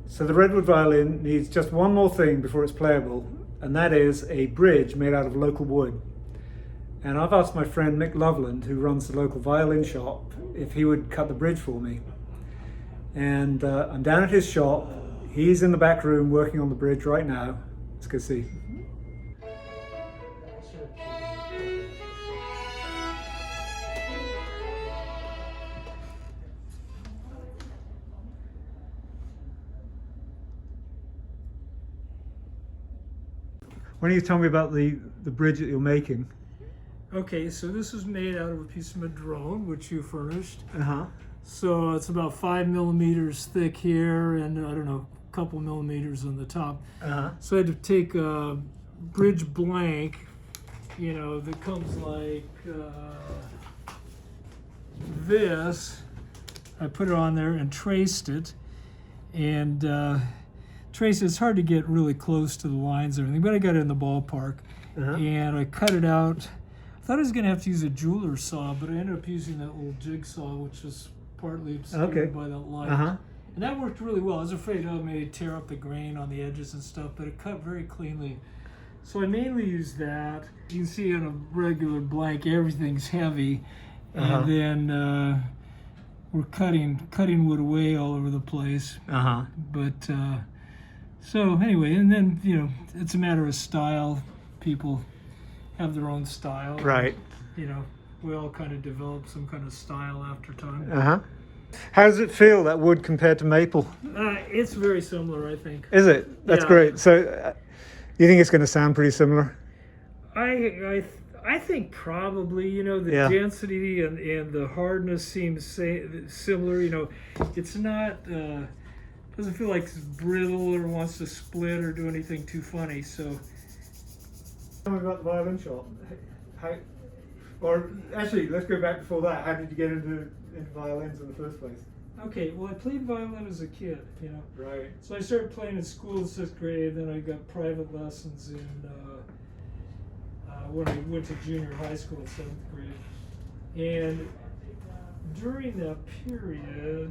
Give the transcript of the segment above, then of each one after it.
So the Redwood violin needs just one more thing before it's playable, and that is a bridge made out of local wood. And I've asked my friend Mick Loveland, who runs the local violin shop, if he would cut the bridge for me. And I'm down at his shop. He's in the back room working on the bridge right now. Let's go see. Why don't you tell me about the bridge that you're making? Okay, so this is made out of a piece of madrone, which you furnished. Uh-huh. So it's about 5 millimeters thick here, and I don't know, a couple millimeters on the top. Uh-huh. So I had to take a bridge blank, you know, that comes like this. I put it on there and traced it, and it's hard to get really close to the lines and everything, but I got it in the ballpark. Uh-huh. And I cut it out. I thought I was going to have to use a jeweler's saw, but I ended up using that little jigsaw, which was partly obscured by that light. Uh-huh. And that worked really well. I was afraid I may tear up the grain on the edges and stuff, but it cut very cleanly. So I mainly used that. You can see on a regular blank, everything's heavy. Uh-huh. And then we're cutting wood away all over the place. Uh-huh. But so anyway, and then, you know, it's a matter of style. People have their own style. Right. You know, we all kind of develop some kind of style after time. Uh-huh. How does it feel, that wood, compared to maple? It's very similar, I think. Is it? That's Yeah. great. So you think it's going to sound pretty similar? I think probably, you know, the Yeah. density and the hardness seems similar. You know, it's not, doesn't feel like it's brittle or wants to split or do anything too funny, so. Tell me about the violin shop. Or actually, let's go back before that. How did you get into violins in the first place? Okay, well, I played violin as a kid, you know. Right. So I started playing in school in 6th grade, then I got private lessons in when I went to junior high school in 7th grade. And during that period,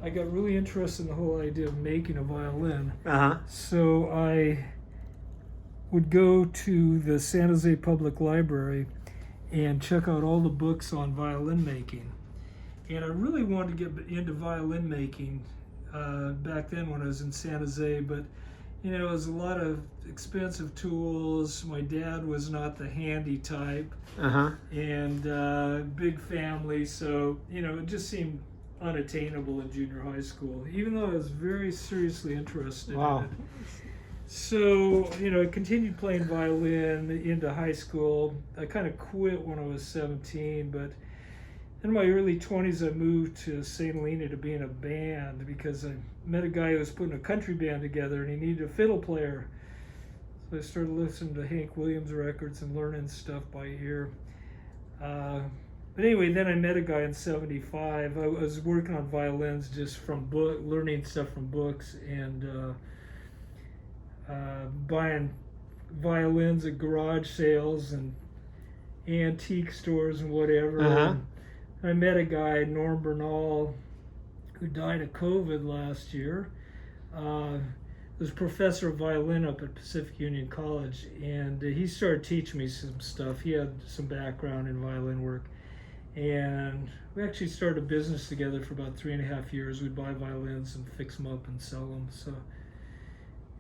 I got really interested in the whole idea of making a violin. Uh-huh. So I would go to the San Jose Public Library and check out all the books on violin making. And I really wanted to get into violin making back then when I was in San Jose, but you know, it was a lot of expensive tools. My dad was not the handy type, and big family, so you know, it just seemed unattainable in junior high school, even though I was very seriously interested in it. So, you know, I continued playing violin into high school. I kind of quit when I was 17, but in my early 20s, I moved to St. Helena to be in a band because I met a guy who was putting a country band together and he needed a fiddle player. So I started listening to Hank Williams records and learning stuff by ear. But anyway, then I met a guy in 75. I was working on violins just from learning stuff from books and buying violins at garage sales and antique stores and whatever. And I met a guy, Norm Bernal, who died of COVID last year. Was professor of violin up at Pacific Union College, and he started teaching me some stuff. He had some background in violin work, and we actually started a business together for about 3.5 years. We'd buy violins and fix them up and sell them. So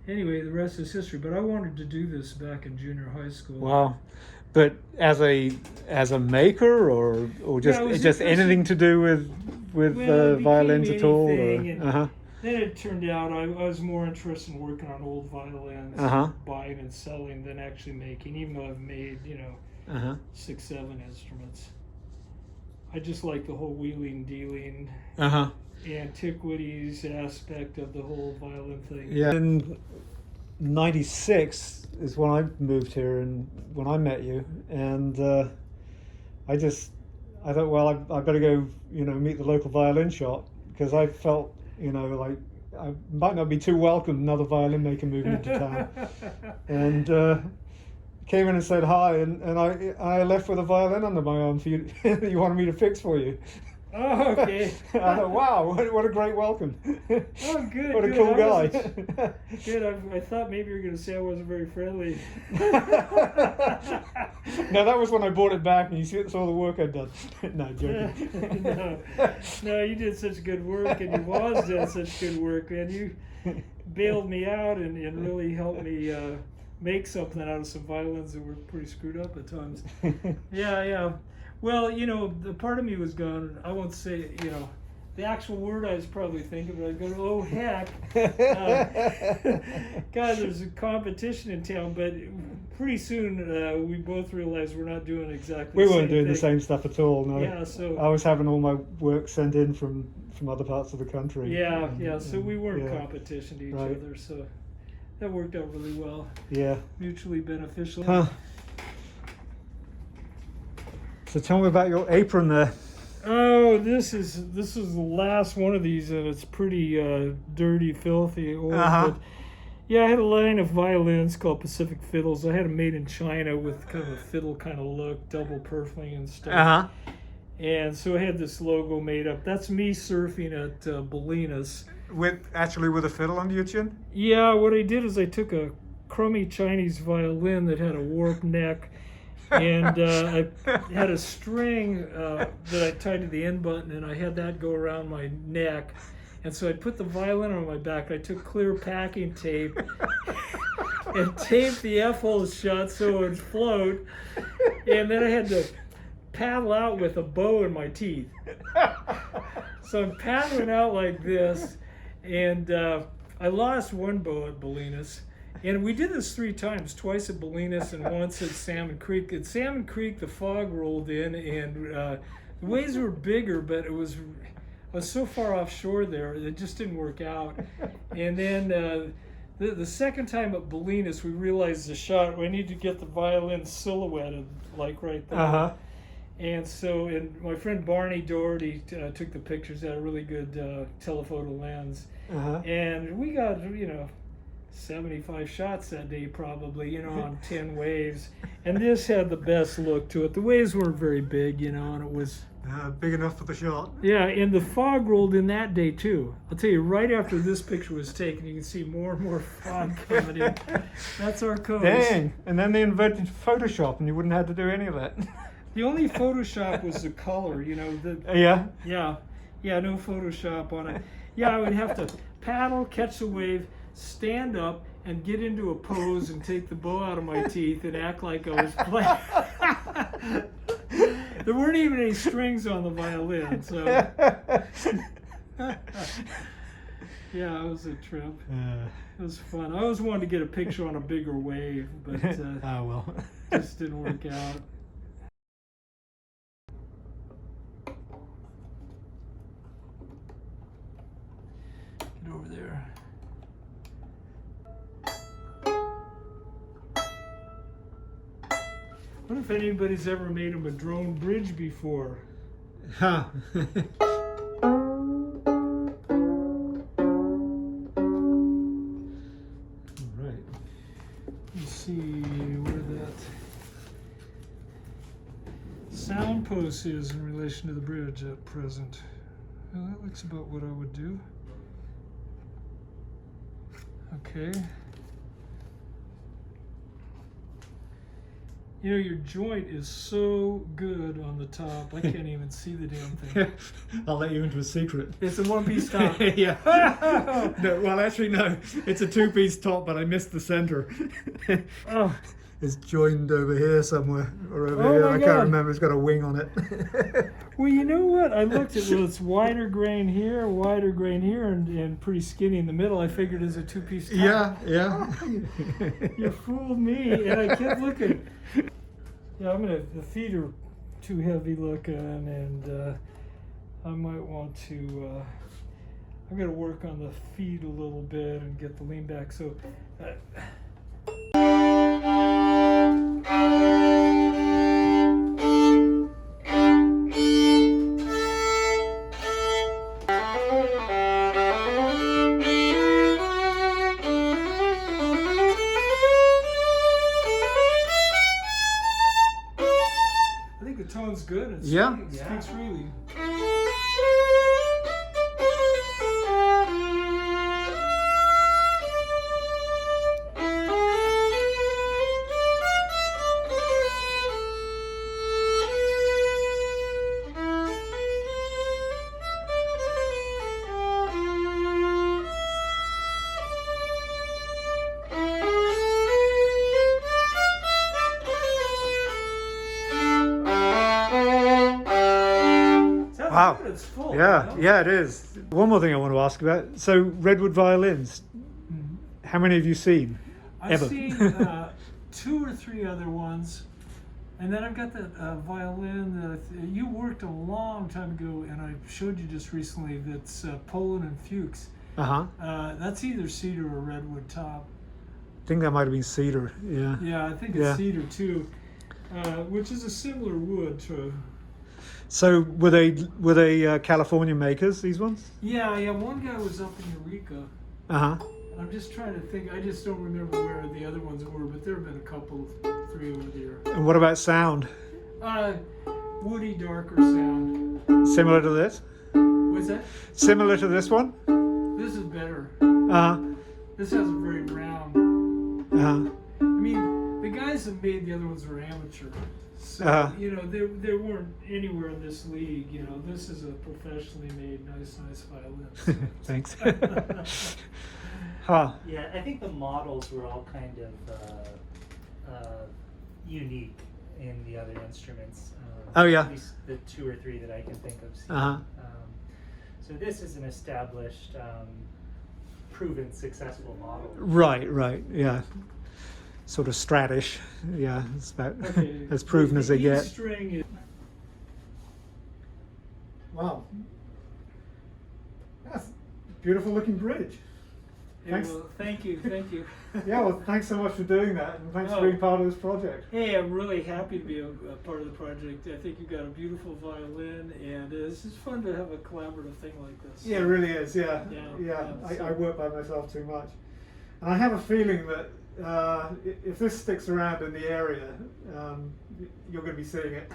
anyway, the rest is history. But I wanted to do this back in junior high school. Wow. But as a maker, or just anything to do with violins at all? Or, then it turned out I was more interested in working on old violins, buying and selling, than actually making. Even though I've made 6, 7 instruments, I just like the whole wheeling, dealing, antiquities aspect of the whole violin thing. Yeah. In '96 is when I moved here, and when I met you, and I thought, well, I better go, meet the local violin shop, because I felt, like I might not be too welcome another violin maker moving into town. And came in and said hi, and I left with a violin under my arm for you. You wanted me to fix for you. Oh, okay. I thought, wow, what a great welcome. Oh, good. What a good. cool guy. Good. I thought maybe you were going to say I wasn't very friendly. No, that was when I brought it back and you saw the work I'd done. No, joking. No, you did such good work, and you've always done such good work, man. You bailed me out and really helped me make something out of some violins that were pretty screwed up at times. Yeah. Well, the part of me was going, I won't say, the actual word I was probably thinking, but I was going, oh, heck. God, there's a competition in town, but pretty soon we both realized we're not doing exactly We the same weren't doing the thing. same stuff at all, no. Yeah, so... I was having all my work sent in from other parts of the country. Yeah, so we weren't yeah. competition to each Right. other, so that worked out really well. Yeah. Mutually beneficial. Huh. So tell me about your apron there. Oh, this is the last one of these, and it's pretty dirty, filthy, old. But yeah, I had a line of violins called Pacific Fiddles. I had them made in China with kind of a fiddle kind of look, double purfling and stuff. And so I had this logo made up. That's me surfing at Bolinas. With a fiddle under your chin? Yeah, what I did is I took a crummy Chinese violin that had a warped neck, and I had a string that I tied to the end button, and I had that go around my neck. And so I put the violin on my back. I took clear packing tape and taped the F-holes shut so it would float. And then I had to paddle out with a bow in my teeth. So I'm paddling out like this, and I lost one bow at Bolinas. And we did this 3 times, twice at Bolinas and once at Salmon Creek. At Salmon Creek, the fog rolled in, and the waves were bigger, but I was so far offshore there, it just didn't work out. And then the second time at Bolinas, we realized the shot, we need to get the violin silhouetted, like right there. And so, my friend Barney Doherty took the pictures, had a really good telephoto lens. And we got, 75 shots that day probably, on 10 waves. And this had the best look to it. The waves weren't very big, and it was... big enough for the shot. Yeah, and the fog rolled in that day too. I'll tell you, right after this picture was taken, you can see more and more fog coming in. That's our coast. Dang! And then they invented Photoshop, and you wouldn't have to do any of that. The only Photoshop was the color, Yeah. Yeah, no Photoshop on it. Yeah, I would have to paddle, catch the wave, stand up, and get into a pose and take the bow out of my teeth and act like I was playing. There weren't even any strings on the violin, so... Yeah, it was a trip. It was fun. I always wanted to get a picture on a bigger wave, but just didn't work out. Get over there. I wonder if anybody's ever made a madrone bridge before. Huh. Right. Let's see where that sound post is in relation to the bridge at present. Well, that looks about what I would do. Okay. Your joint is so good on the top, I can't even see the damn thing. I'll let you into a secret. It's a one-piece top. Yeah. No, well, actually, no. It's a 2-piece top, but I missed the center. Oh. It's joined over here somewhere, or over Oh here. my I God. can't remember. It's got a wing on it. Well, you know what? I looked at, it's wider grain here, and pretty skinny in the middle. I figured it's a 2-piece top. Yeah. You fooled me, and I kept looking. Yeah, the feet are too heavy looking, and I might want to, I'm going to work on the feet a little bit and get the lean back. So, I think the tone's good. It speaks freely. Wow. good, it's full. Yeah, you know? yeah, it is. One more thing I want to ask about. So, Redwood Violins, Mhm. how many have you seen? I've Ever? seen 2 or 3 other ones, and then I've got that violin that you worked a long time ago, and I showed you just recently. That's Poland and Fuchs. Uh-huh. That's either cedar or redwood top. I think that might have been cedar, yeah. Yeah, I think it's Yeah. cedar too, which is a similar wood to. So, were they California makers, these ones? Yeah. One guy was up in Eureka. Uh-huh. I'm just trying to think. I just don't remember where the other ones were, but there have been a couple, 3 over there. And what about sound? Woody, darker sound. Similar to this? What's that? Similar to this one? This is better. Uh-huh. This has a very round. Uh-huh. I mean, the guys that made the other ones were amateur. So, you know, they weren't anywhere in this league. You know, this is a professionally made, nice violin. So. Thanks. Huh. Yeah, I think the models were all kind of unique in the other instruments. Oh, yeah. At least the 2 or 3 that I can think of. Uh-huh. So this is an established, proven successful model. Right, yeah. Sort of stratish, yeah. It's about Okay. as proven as they the E get. string is. Wow. That's a beautiful looking bridge. Thanks. Well, thank you. Yeah, well, thanks so much for doing that, and thanks for being part of this project. Hey, I'm really happy to be a part of the project. I think you've got a beautiful violin, and it's just fun to have a collaborative thing like this. Yeah, it really is, yeah. Yeah, I work by myself too much. And I have a feeling that if this sticks around in the area, you're going to be seeing it.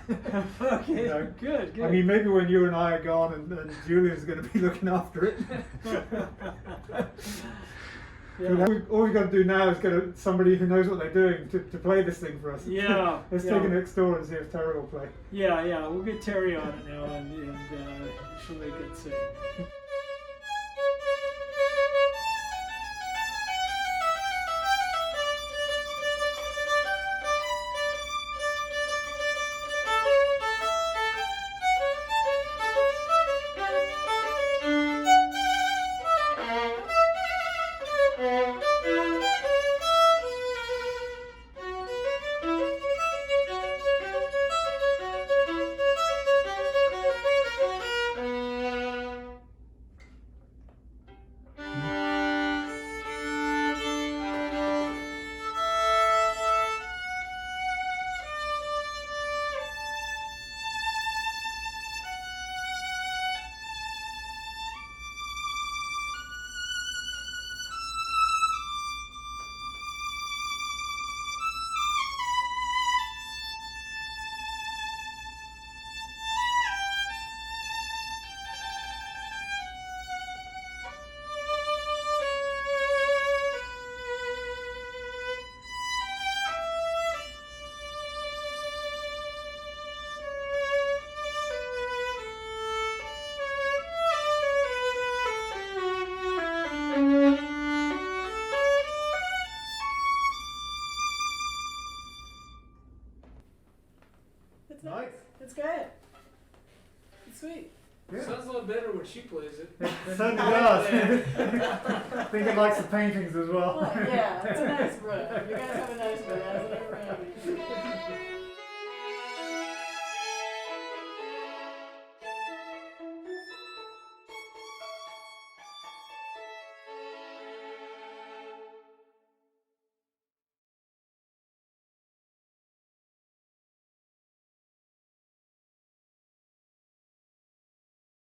Okay, You know? good. I mean, maybe when you and I are gone and Julian's going to be looking after it. Yeah. All we've got to do now is get somebody who knows what they're doing to play this thing for us. Yeah, Let's take it next door and see if Terrie will play. Yeah, we'll get Terrie on it now, and she'll make it sing. It's Nice. It's good. It's sweet. Yeah. Sounds a lot better when she plays it. It certainly does. I think it likes the paintings as well. Well, yeah, it's a nice room. You guys have a nice room, hasn't it?